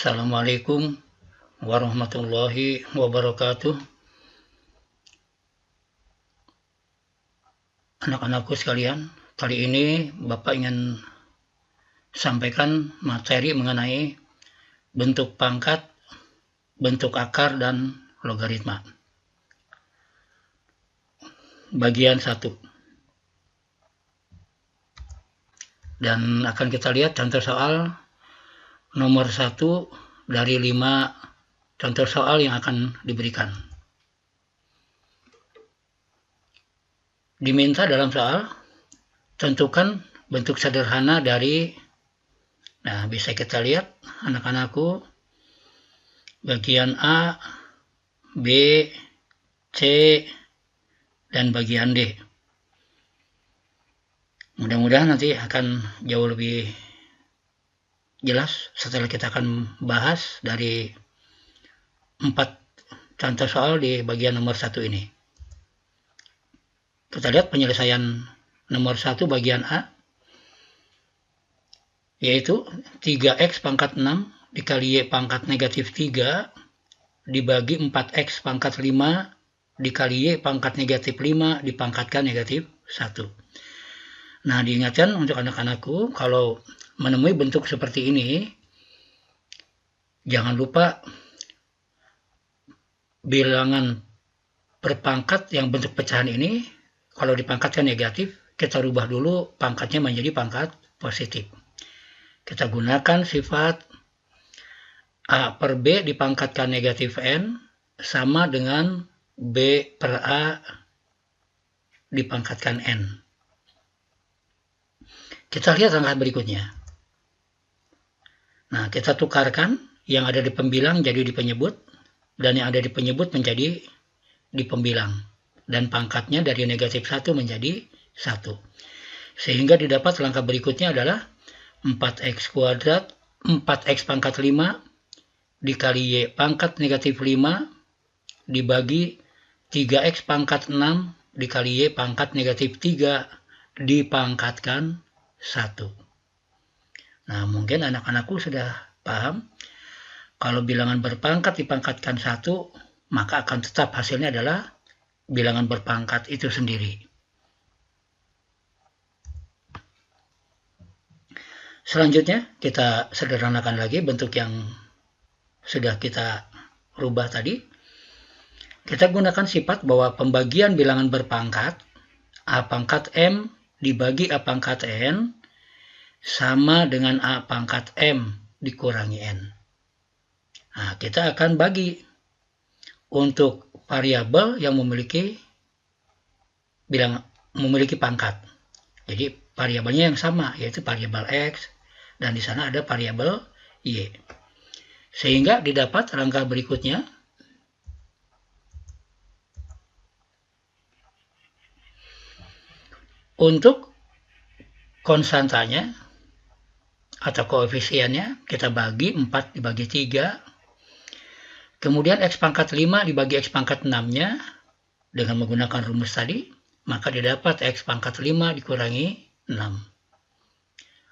Assalamualaikum warahmatullahi wabarakatuh. Anak-anakku sekalian, kali ini Bapak ingin sampaikan materi mengenai bentuk pangkat, bentuk akar, dan logaritma. Bagian 1. Dan akan kita lihat contoh soal nomor 1 dari 5 contoh soal yang akan diberikan. Diminta dalam soal, tentukan bentuk sederhana dari, bisa kita lihat anak-anakku, bagian A, B, C, dan bagian D. Mudah-mudahan nanti akan jauh lebih jelas setelah kita akan bahas dari 4 contoh soal di bagian nomor 1 ini. Kita lihat penyelesaian nomor 1 bagian A, yaitu 3x pangkat 6 dikali y pangkat negatif 3 dibagi 4x pangkat 5 dikali y pangkat negatif 5 dipangkatkan negatif 1. Nah, diingatkan untuk anak-anakku, kalau menemui bentuk seperti ini, jangan lupa bilangan berpangkat yang bentuk pecahan ini, kalau dipangkatkan negatif, kita rubah dulu pangkatnya menjadi pangkat positif. Kita gunakan sifat A per B dipangkatkan negatif N sama dengan B per A dipangkatkan N. Kita lihat langkah berikutnya. Nah, kita tukarkan yang ada di pembilang jadi di penyebut, dan yang ada di penyebut menjadi di pembilang. Dan pangkatnya dari negatif 1 menjadi 1. Sehingga didapat langkah berikutnya adalah 4x kuadrat, 4x pangkat 5 dikali y pangkat negatif 5 dibagi 3x pangkat 6 dikali y pangkat negatif 3 dipangkatkan 1. Nah, mungkin anak-anakku sudah paham, kalau bilangan berpangkat dipangkatkan 1, maka akan tetap hasilnya adalah bilangan berpangkat itu sendiri. Selanjutnya, kita sederhanakan lagi bentuk yang sudah kita rubah tadi. Kita gunakan sifat bahwa pembagian bilangan berpangkat A pangkat M dibagi A pangkat N sama dengan A pangkat M dikurangi N. Nah, kita akan bagi untuk variabel yang memiliki pangkat. Jadi variabelnya yang sama, yaitu variabel X, dan di sana ada variabel Y. Sehingga didapat langkah berikutnya, untuk konstantanya atau koefisiennya kita bagi 4 dibagi 3. Kemudian X pangkat 5 dibagi X pangkat 6-nya dengan menggunakan rumus tadi, maka didapat X pangkat 5 dikurangi 6.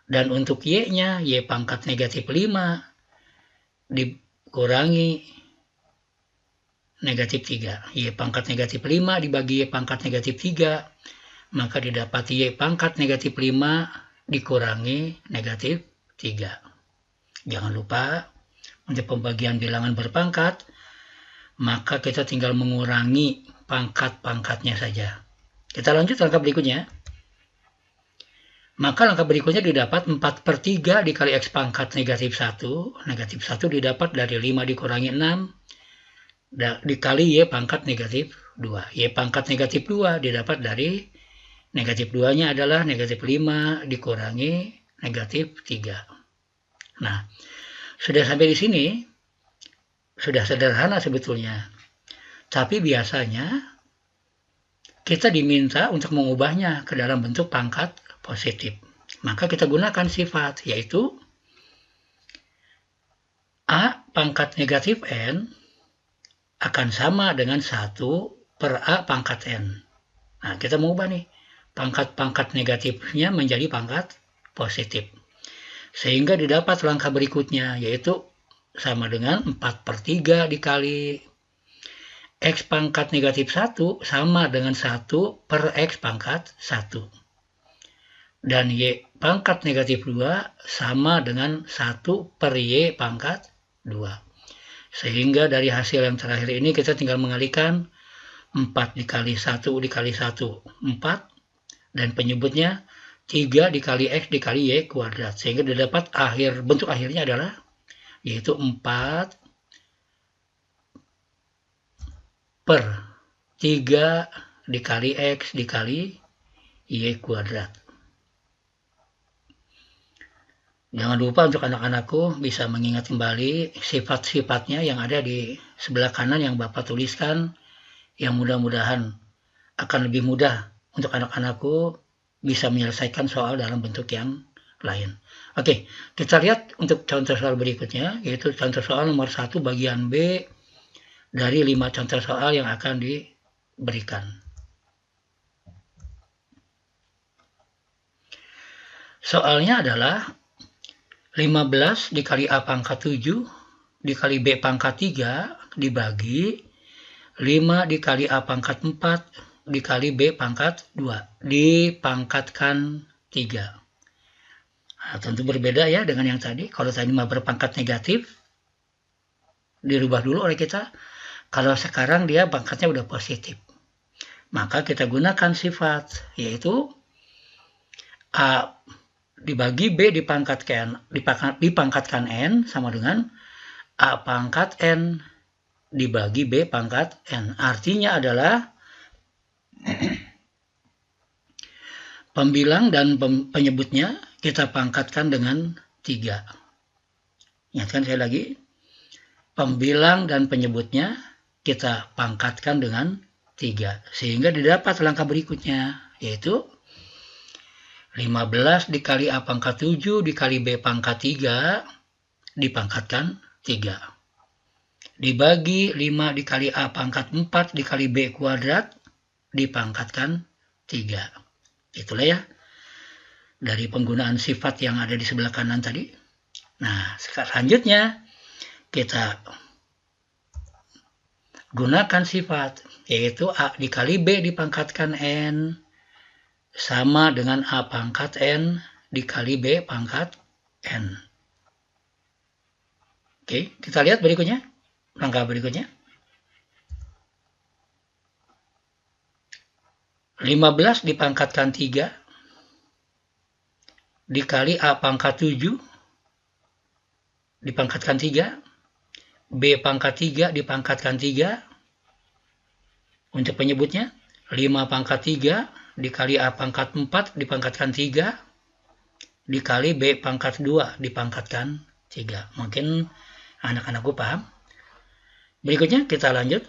Dan untuk Y-nya, Y pangkat negatif 5 dikurangi negatif 3. Y pangkat negatif 5 dibagi Y pangkat negatif 3, maka didapat Y pangkat negatif 5 dikurangi negatif 3. Jangan lupa, untuk pembagian bilangan berpangkat, maka kita tinggal mengurangi pangkat-pangkatnya saja. Kita lanjut langkah berikutnya. Maka langkah berikutnya didapat 4 per 3 dikali X pangkat negatif 1. Negatif 1 didapat dari 5 dikurangi 6 dikali Y pangkat negatif 2. Y pangkat negatif 2 didapat dari negatif 2-nya adalah negatif 5 dikurangi negatif 3. Nah, sudah sampai di sini, sudah sederhana sebetulnya. Tapi biasanya kita diminta untuk mengubahnya ke dalam bentuk pangkat positif. Maka kita gunakan sifat, yaitu A pangkat negatif N akan sama dengan 1 per A pangkat N. Nah, kita mengubah nih, pangkat-pangkat negatifnya menjadi pangkat positif. Sehingga didapat langkah berikutnya, yaitu sama dengan 4/3 dikali X pangkat negatif 1 sama dengan 1 per X pangkat 1. Dan Y pangkat negatif 2 sama dengan 1 per Y pangkat 2. Sehingga dari hasil yang terakhir ini kita tinggal mengalihkan 4 dikali 1 dikali 1, 4. Dan penyebutnya 3 dikali X dikali Y kuadrat. Sehingga didapat bentuk akhirnya adalah yaitu 4 per 3 dikali X dikali Y kuadrat. Jangan lupa untuk anak-anakku bisa mengingat kembali sifat-sifatnya yang ada di sebelah kanan yang Bapak tuliskan, yang mudah-mudahan akan lebih mudah untuk anak-anakku bisa menyelesaikan soal dalam bentuk yang lain. Oke, kita lihat untuk contoh soal berikutnya, yaitu contoh soal nomor 1 bagian B dari 5 contoh soal yang akan diberikan. Soalnya adalah 15 dikali A pangkat 7 dikali B pangkat 3 dibagi 5 dikali A pangkat 4 dikali B pangkat 2 dipangkatkan 3. Nah, tentu berbeda ya dengan yang tadi. Kalau tadi mah berpangkat negatif, dirubah dulu oleh kita. Kalau sekarang dia pangkatnya udah positif. Maka kita gunakan sifat, yaitu A dibagi B dipangkatkan N sama dengan A pangkat N dibagi B pangkat N. Artinya adalah pembilang dan penyebutnya kita pangkatkan dengan 3. Ingatkan saya lagi, pembilang dan penyebutnya kita pangkatkan dengan 3. Sehingga didapat langkah berikutnya, yaitu 15 dikali A pangkat 7 dikali B pangkat 3 dipangkatkan 3. Dibagi 5 dikali A pangkat 4 dikali B kuadrat dipangkatkan 3. Itulah ya, dari penggunaan sifat yang ada di sebelah kanan tadi. Nah, selanjutnya kita gunakan sifat, yaitu A dikali B dipangkatkan N sama dengan A pangkat N dikali B pangkat N. Oke, kita lihat berikutnya. Langkah berikutnya. 15 dipangkatkan 3 dikali A pangkat 7 dipangkatkan 3, B pangkat 3 dipangkatkan 3. Untuk penyebutnya, 5 pangkat 3 dikali A pangkat 4 dipangkatkan 3 dikali B pangkat 2 dipangkatkan 3. Mungkin anak-anakku paham. Berikutnya kita lanjut.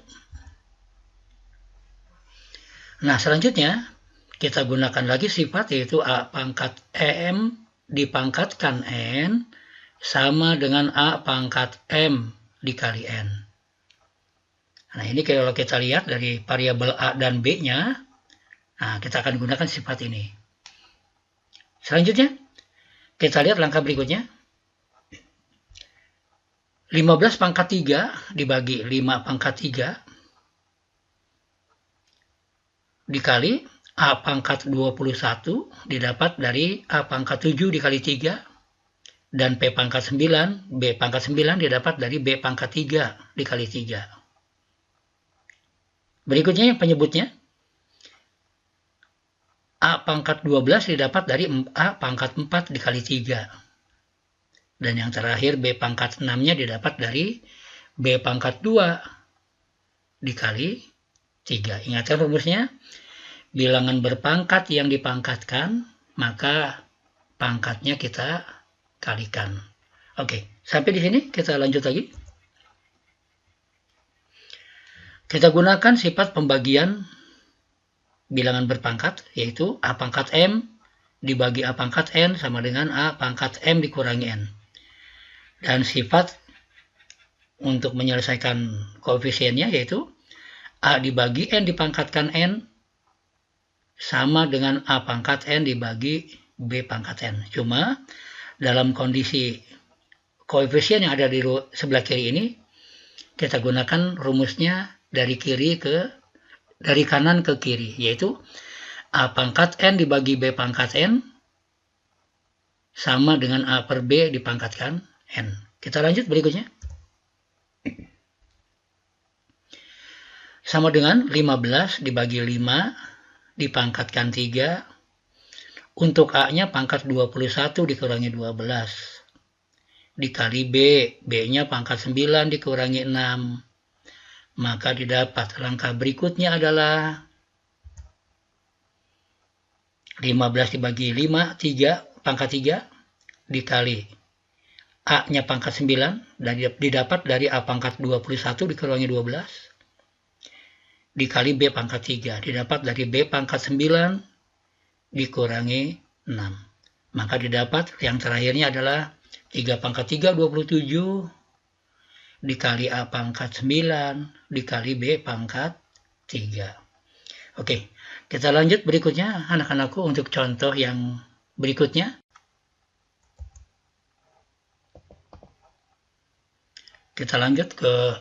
Nah, selanjutnya kita gunakan lagi sifat, yaitu A pangkat M dipangkatkan N sama dengan A pangkat M dikali N. Nah, ini kalau kita lihat dari variabel A dan B-nya, nah, kita akan gunakan sifat ini. Selanjutnya, kita lihat langkah berikutnya. 15 pangkat 3 dibagi 5 pangkat 3 dikali A pangkat 21 didapat dari A pangkat 7 dikali 3 dan P pangkat 9, B pangkat 9 didapat dari B pangkat 3 dikali 3. Berikutnya yang penyebutnya, A pangkat 12 didapat dari A pangkat 4 dikali 3. Dan yang terakhir B pangkat 6-nya didapat dari B pangkat 2 dikali 3. Ingatkan rumusnya, bilangan berpangkat yang dipangkatkan, maka pangkatnya kita kalikan. Oke, sampai di sini kita lanjut lagi. Kita gunakan sifat pembagian bilangan berpangkat, yaitu A pangkat M dibagi A pangkat N sama dengan A pangkat M dikurangi N. Dan sifat untuk menyelesaikan koefisiennya, yaitu A dibagi N dipangkatkan N sama dengan A pangkat N dibagi B pangkat N. Cuma dalam kondisi koefisien yang ada di sebelah kiri ini, kita gunakan rumusnya dari kanan ke kiri, yaitu A pangkat N dibagi B pangkat N sama dengan A per B dipangkatkan N. Kita lanjut berikutnya. Sama dengan 15 dibagi 5 dipangkatkan 3. Untuk A-nya pangkat 21 dikurangi 12. Dikali B. B-nya pangkat 9 dikurangi 6. Maka didapat langkah berikutnya adalah 15 dibagi 5, 3, pangkat 3, dikali A-nya pangkat 9, dan didapat dari A pangkat 21 dikurangi 12, dikali B pangkat 3, didapat dari B pangkat 9, dikurangi 6. Maka didapat yang terakhirnya adalah 3 pangkat 3, 27, dikali A pangkat 9, dikali B pangkat 3. Oke, kita lanjut berikutnya anak-anakku untuk contoh yang berikutnya. Kita lanjut ke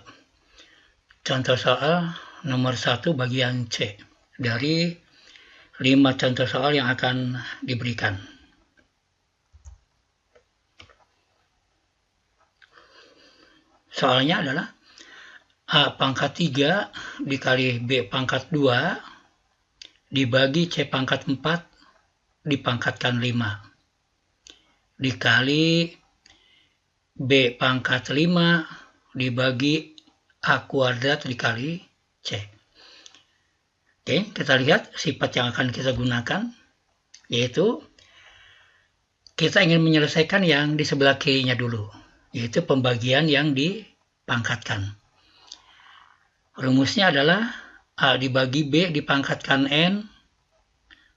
contoh soal nomor 1 bagian C dari 5 contoh soal yang akan diberikan. Soalnya adalah A pangkat 3 dikali B pangkat 2 dibagi C pangkat 4 dipangkatkan 5 dikali B pangkat 5 dibagi A kuadrat dikali C. Oke, kita lihat sifat yang akan kita gunakan, yaitu kita ingin menyelesaikan yang di sebelah kirinya dulu, yaitu pembagian yang dipangkatkan. Rumusnya adalah A dibagi B dipangkatkan N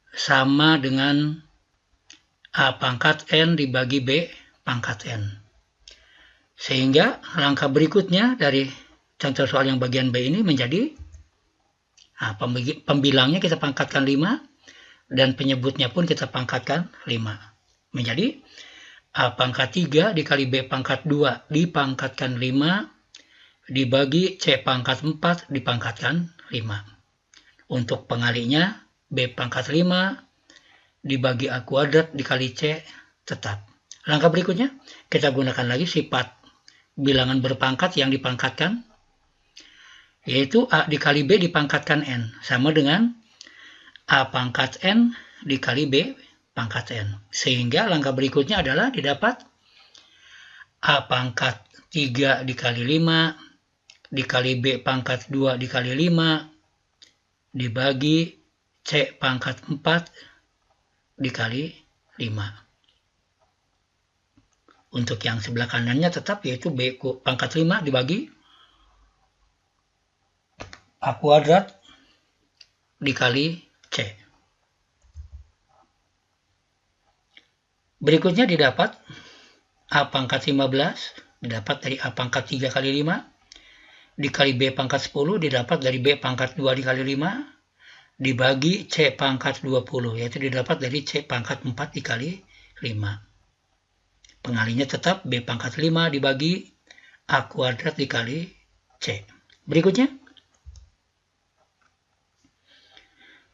sama dengan A pangkat N dibagi B pangkat N. Sehingga langkah berikutnya dari contoh soal yang bagian B ini menjadi pembilangnya kita pangkatkan 5 dan penyebutnya pun kita pangkatkan 5. Menjadi A pangkat 3 dikali B pangkat 2 dipangkatkan 5 dibagi C pangkat 4 dipangkatkan 5. Untuk pengalinya B pangkat 5 dibagi A kuadrat dikali C tetap. Langkah berikutnya kita gunakan lagi sifat bilangan berpangkat yang dipangkatkan, yaitu A dikali B dipangkatkan N sama dengan A pangkat N dikali B pangkat N. Sehingga langkah berikutnya adalah didapat A pangkat 3 dikali 5 dikali B pangkat 2 dikali 5 dibagi C pangkat 4 dikali 5. Untuk yang sebelah kanannya tetap, yaitu B pangkat 5 dibagi A kuadrat dikali C. Berikutnya didapat A pangkat 15 didapat dari A pangkat 3 kali 5 dikali B pangkat 10 didapat dari B pangkat 2 dikali 5 dibagi C pangkat 20, yaitu didapat dari C pangkat 4 dikali 5. Pengalinya tetap B pangkat 5 dibagi A kuadrat dikali C. Berikutnya,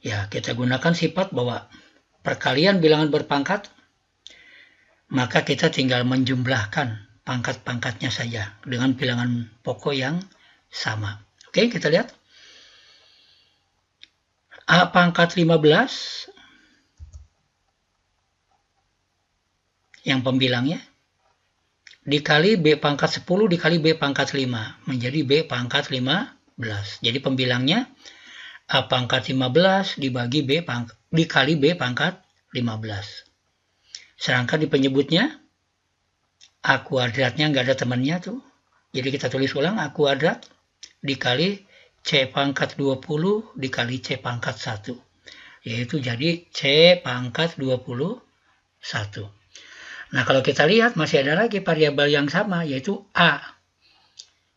ya kita gunakan sifat bahwa perkalian bilangan berpangkat, maka kita tinggal menjumlahkan pangkat-pangkatnya saja dengan bilangan pokok yang sama. Oke, kita lihat. A pangkat 15 yang pembilangnya dikali B pangkat 10 dikali B pangkat 5 menjadi B pangkat 15. Jadi pembilangnya A pangkat 15 dibagi dikali B pangkat 15. Sedangkan di penyebutnya A kuadratnya nggak ada temannya tuh. Jadi kita tulis ulang A kuadrat dikali C pangkat 20 dikali C pangkat 1. Yaitu jadi C pangkat 21. Nah, kalau kita lihat masih ada lagi variabel yang sama, yaitu A.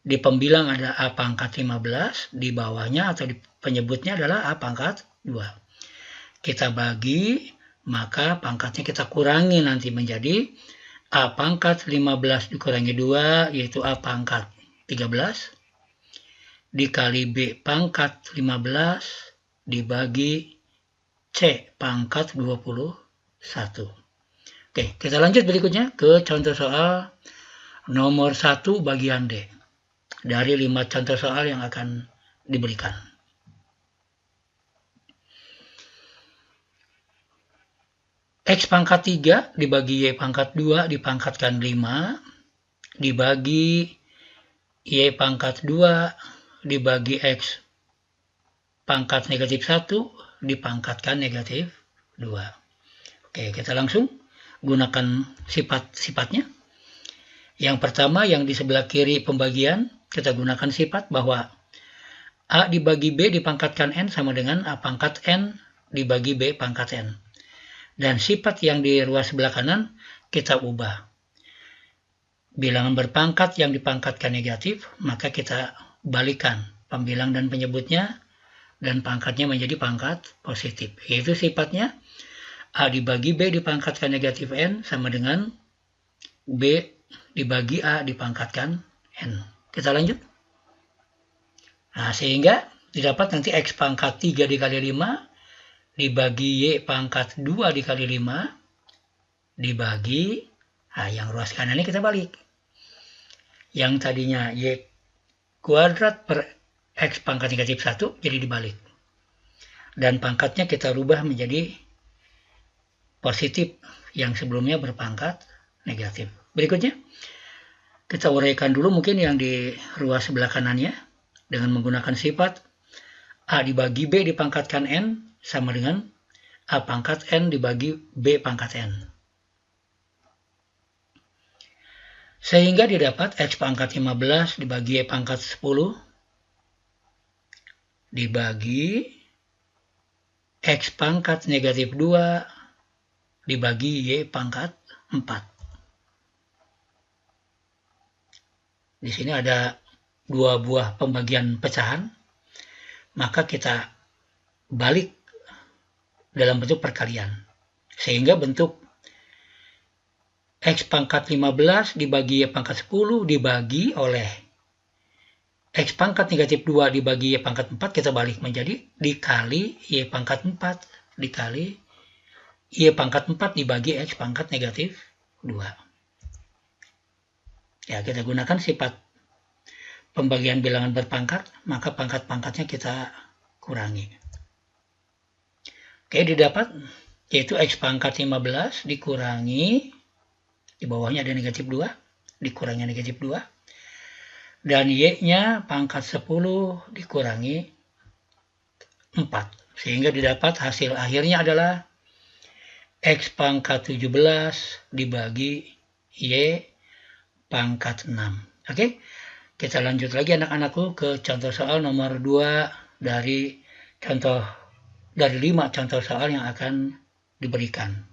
Di pembilang ada A pangkat 15, di bawahnya atau di penyebutnya adalah A pangkat 2. Kita bagi, maka pangkatnya kita kurangi nanti menjadi A pangkat 15 dikurangi 2, yaitu A pangkat 13, dikali B pangkat 15, dibagi C pangkat 21. Oke, kita lanjut berikutnya ke contoh soal nomor 1 bagian D. Dari 5 contoh soal yang akan diberikan. X pangkat 3 dibagi Y pangkat 2 dipangkatkan 5, dibagi Y pangkat 2 dibagi X pangkat negatif 1 dipangkatkan negatif 2. Oke, kita langsung gunakan sifat-sifatnya. Yang pertama, yang di sebelah kiri pembagian, kita gunakan sifat bahwa A dibagi B dipangkatkan N sama dengan A pangkat N dibagi B pangkat N. Dan sifat yang di ruas sebelah kanan kita ubah. Bilangan berpangkat yang dipangkatkan negatif, maka kita balikan pembilang dan penyebutnya, dan pangkatnya menjadi pangkat positif. Yaitu sifatnya A dibagi B dipangkatkan negatif N sama dengan B dibagi A dipangkatkan N. Kita lanjut. Nah, sehingga didapat nanti X pangkat 3 dikali 5 dibagi Y pangkat 2 dikali 5 dibagi, nah yang ruas kanan ini kita balik. Yang tadinya Y kuadrat per X pangkat negatif 1 jadi dibalik. Dan pangkatnya kita rubah menjadi positif yang sebelumnya berpangkat negatif. Berikutnya, kita uraikan dulu mungkin yang di ruas sebelah kanannya dengan menggunakan sifat A dibagi B dipangkatkan N sama dengan A pangkat N dibagi B pangkat N. Sehingga didapat X pangkat 15 dibagi Y pangkat 10 dibagi X pangkat negatif 2 dibagi Y pangkat 4. Di sini ada dua buah pembagian pecahan, maka kita balik dalam bentuk perkalian. Sehingga bentuk X pangkat 15 dibagi Y pangkat 10 dibagi oleh X pangkat negatif 2 dibagi Y pangkat 4, kita balik menjadi dikali Y pangkat 4 dikali Y pangkat 4 dibagi X pangkat negatif 2. Ya, kita gunakan sifat pembagian bilangan berpangkat, maka pangkat-pangkatnya kita kurangi. Oke, didapat yaitu X pangkat 15 dikurangi, di bawahnya ada negatif 2, dikurangi negatif 2, dan Y-nya pangkat 10 dikurangi 4. Sehingga didapat hasil akhirnya adalah X pangkat 17 dibagi Y pangkat 6. Oke, kita lanjut lagi anak-anakku ke contoh soal nomor 2 dari 5 contoh soal yang akan diberikan.